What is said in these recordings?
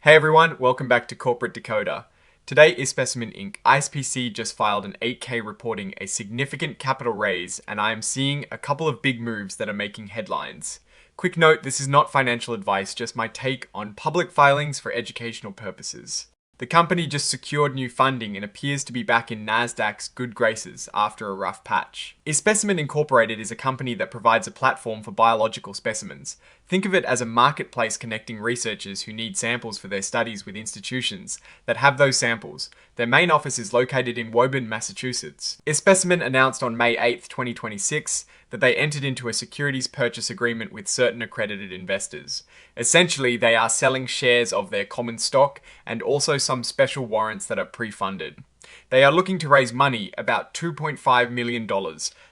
Hey everyone, welcome back to Corporate Decoder. Today, iSpecimen Inc. ISPC just filed an 8K reporting a significant capital raise, and I am seeing a couple of big moves that are making headlines. Quick note, this is not financial advice, just my take on public filings for educational purposes. The company just secured new funding and appears to be back in Nasdaq's good graces after a rough patch. iSpecimen Incorporated is a company that provides a platform for biological specimens. Think of it as a marketplace connecting researchers who need samples for their studies with institutions that have those samples. Their main office is located in Woburn, Massachusetts. iSpecimen announced on May 8, 2026 that they entered into a securities purchase agreement with certain accredited investors. Essentially, they are selling shares of their common stock and also some special warrants that are pre-funded. They are looking to raise money, about $2.5 million.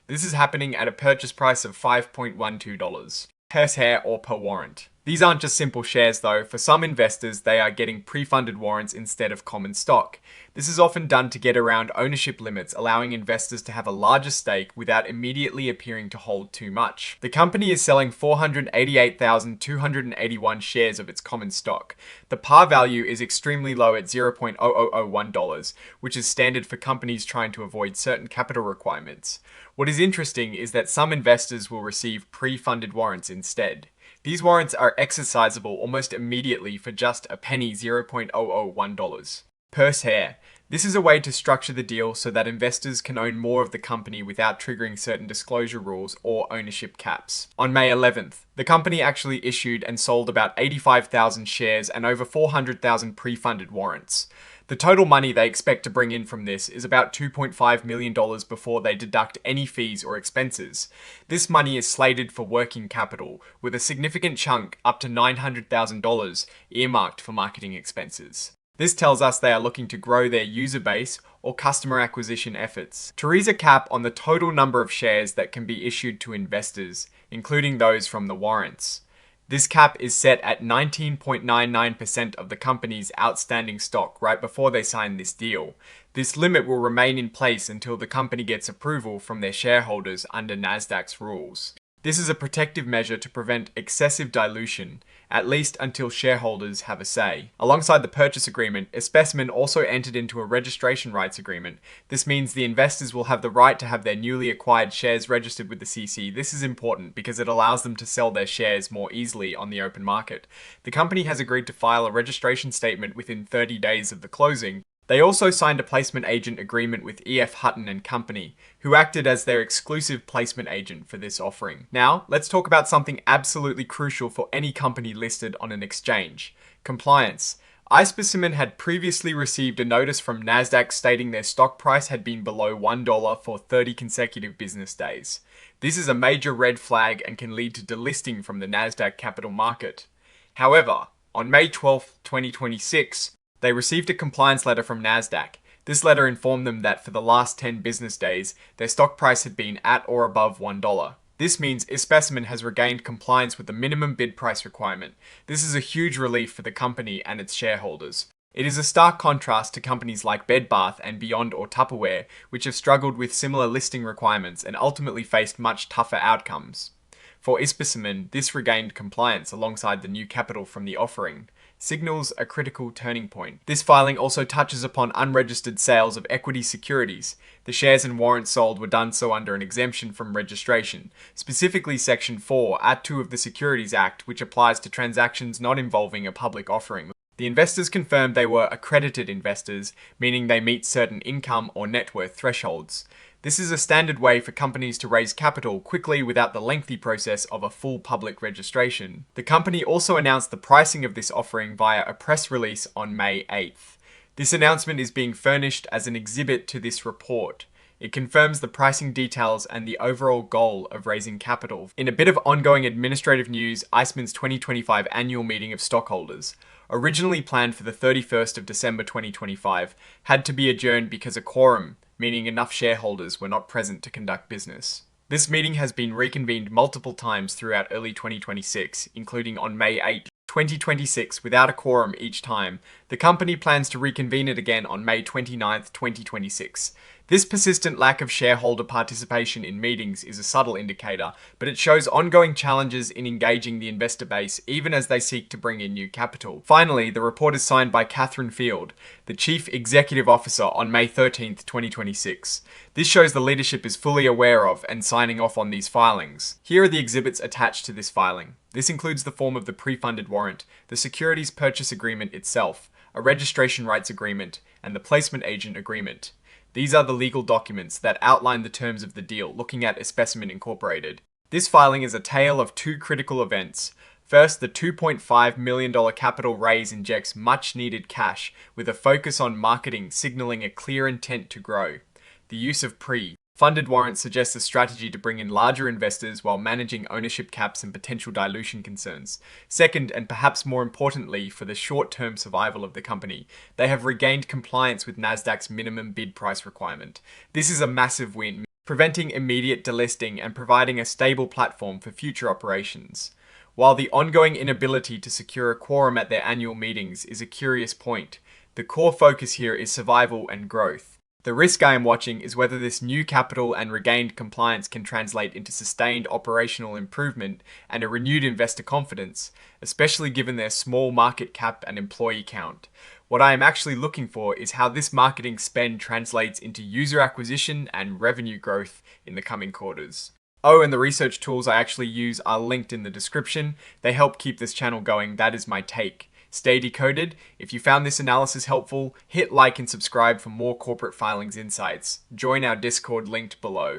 This is happening at a purchase price of $5.12 per share or per warrant. These aren't just simple shares though. For some investors, they are getting pre-funded warrants instead of common stock. This is often done to get around ownership limits, allowing investors to have a larger stake without immediately appearing to hold too much. The company is selling 488,281 shares of its common stock. The par value is extremely low at $0.0001, which is standard for companies trying to avoid certain capital requirements. What is interesting is that some investors will receive pre-funded warrants instead. These warrants are exercisable almost immediately for just a penny, $0.001 per share. This is a way to structure the deal so that investors can own more of the company without triggering certain disclosure rules or ownership caps. On May 11th, the company actually issued and sold about 85,000 shares and over 400,000 pre-funded warrants. The total money they expect to bring in from this is about $2.5 million before they deduct any fees or expenses. This money is slated for working capital, with a significant chunk, up to $900,000, earmarked for marketing expenses. This tells us they are looking to grow their user base or customer acquisition efforts. To raise a cap on the total number of shares that can be issued to investors, including those from the warrants. This cap is set at 19.99% of the company's outstanding stock right before they sign this deal. This limit will remain in place until the company gets approval from their shareholders under Nasdaq's rules. This is a protective measure to prevent excessive dilution, at least until shareholders have a say. Alongside the purchase agreement, iSpecimen also entered into a registration rights agreement. This means the investors will have the right to have their newly acquired shares registered with the CC. This is important because it allows them to sell their shares more easily on the open market. The company has agreed to file a registration statement within 30 days of the closing. They also signed a placement agent agreement with E.F. Hutton and Company, who acted as their exclusive placement agent for this offering. Now, let's talk about something absolutely crucial for any company listed on an exchange: compliance. iSpecimen had previously received a notice from Nasdaq stating their stock price had been below $1 for 30 consecutive business days. This is a major red flag and can lead to delisting from the Nasdaq capital market. However, on May 12, 2026, they received a compliance letter from Nasdaq. This letter informed them that for the last 10 business days, their stock price had been at or above $1. This means iSpecimen has regained compliance with the minimum bid price requirement. This is a huge relief for the company and its shareholders. It is a stark contrast to companies like Bed Bath and Beyond or Tupperware, which have struggled with similar listing requirements and ultimately faced much tougher outcomes. For iSpecimen, this regained compliance alongside the new capital from the offering signals a critical turning point. This filing also touches upon unregistered sales of equity securities. The shares and warrants sold were done so under an exemption from registration, specifically Section 4, Act 2 of the Securities Act, which applies to transactions not involving a public offering. The investors confirmed they were accredited investors, meaning they meet certain income or net worth thresholds. This is a standard way for companies to raise capital quickly without the lengthy process of a full public registration. The company also announced the pricing of this offering via a press release on May 8th. This announcement is being furnished as an exhibit to this report. It confirms the pricing details and the overall goal of raising capital. In a bit of ongoing administrative news, iSpecimen's 2025 annual meeting of stockholders, originally planned for the 31st of December 2025, had to be adjourned because a quorum, meaning enough shareholders, were not present to conduct business. This meeting has been reconvened multiple times throughout early 2026, including on May 8, 2026, without a quorum each time. The company plans to reconvene it again on May 29, 2026. This persistent lack of shareholder participation in meetings is a subtle indicator, but it shows ongoing challenges in engaging the investor base even as they seek to bring in new capital. Finally, the report is signed by Catherine Field, the Chief Executive Officer, on May 13th, 2026. This shows the leadership is fully aware of and signing off on these filings. Here are the exhibits attached to this filing. This includes the form of the pre-funded warrant, the securities purchase agreement itself, a registration rights agreement, and the placement agent agreement. These are the legal documents that outline the terms of the deal, looking at iSpecimen Incorporated. This filing is a tale of two critical events. First, the $2.5 million capital raise injects much needed cash, with a focus on marketing signaling a clear intent to grow. The use of pre-funded warrants suggests a strategy to bring in larger investors while managing ownership caps and potential dilution concerns. Second, and perhaps more importantly for the short-term survival of the company, they have regained compliance with Nasdaq's minimum bid price requirement. This is a massive win, preventing immediate delisting and providing a stable platform for future operations. While the ongoing inability to secure a quorum at their annual meetings is a curious point, the core focus here is survival and growth. The risk I am watching is whether this new capital and regained compliance can translate into sustained operational improvement and a renewed investor confidence, especially given their small market cap and employee count. What I am actually looking for is how this marketing spend translates into user acquisition and revenue growth in the coming quarters. Oh, and the research tools I actually use are linked in the description. They help keep this channel going. That is my take. Stay decoded. If you found this analysis helpful, hit like and subscribe for more corporate filings insights. Join our Discord linked below.